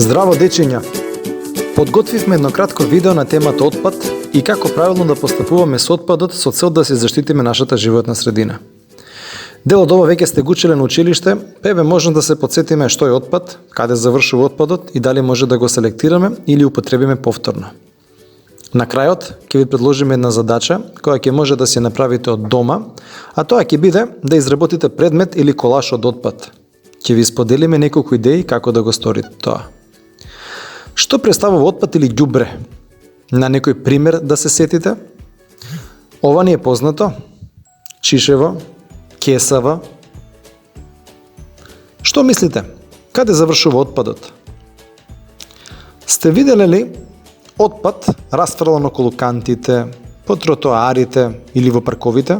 Здраво дечиња! Подготвивме едно кратко видео на темата отпад и како правилно да постапуваме со отпадот со цел да се заштитиме нашата животна средина. Дел од ова веќе сте го учеле на училиште, па еве можно да се потсетиме што е отпад, каде завршува отпадот и дали може да го селектираме или употребиме повторно. На крајот ќе ви предложиме една задача која ќе може да се направите од дома, а тоа ќе биде да изработите предмет или колаж од отпад. Ќе ви споделиме неколку идеи како да го сторите тоа. Што представува отпад или ѓубре? На некој пример да се сетите? Ова ни е познато? Чишево? Кесава? Што мислите? Каде завршува отпадот? Сте виделе ли отпад расфрлан околу кантите, по тротоарите или во парковите?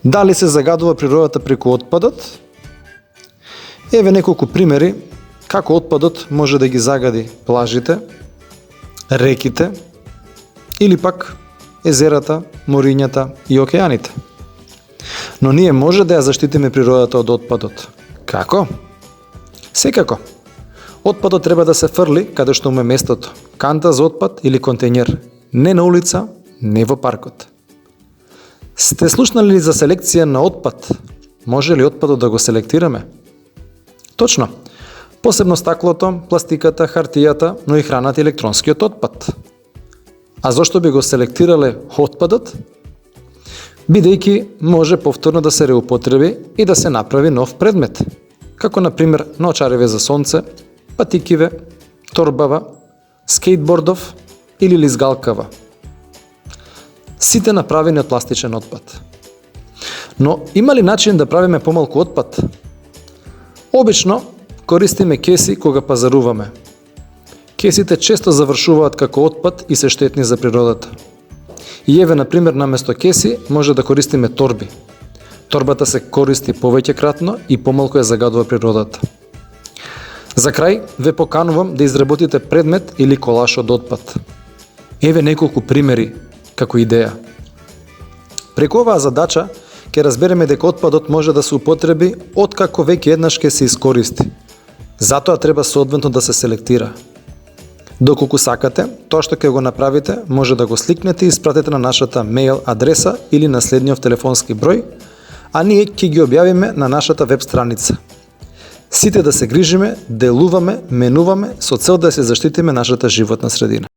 Дали се загадува природата преку отпадот? Еве неколку примери како отпадот може да ги загади плажите, реките или пак езерата, морињата и океаните. Но ние може да ја заштитиме природата од отпадот. Како? Секако. Отпадот треба да се фрли каде што му е местото. Канта за отпад или контејнер. Не на улица, не во паркот. Сте слушнали ли за селекција на отпад? Може ли отпадот да го селектираме? Точно. Посебно стаклото, пластиката, хартијата, но и храната и електронскиот отпад. А зошто би го селектирале отпадот? Бидејќи може повторно да се реупотреби и да се направи нов предмет, како на пример наочариве за сонце, патикиве, торбава, скейтбордов или лизгалкава. Сите направени од пластичен отпад. Но има ли начин да правиме помалку отпад? Обично користиме кеси кога пазаруваме. Кесите често завршуваат како отпад и се штетни за природата. И еве, например, наместо кеси може да користиме торби. Торбата се користи повеќекратно и помалку ја загадува природата. За крај, ве поканувам да изработите предмет или колаж од отпад. Еве неколку примери како идеја. Преку оваа задача ќе разбереме дека отпадот може да се употреби откако веќе еднаш ќе се искористи. Затоа треба соодветно да се селектира. Доколку сакате, тоа што ќе го направите, може да го сликнете и испратите на нашата мејл адреса или на следниот телефонски број, а ние ќе ги објавиме на нашата веб страница. Сите да се грижиме, делуваме, менуваме со цел да се заштитиме нашата животна средина.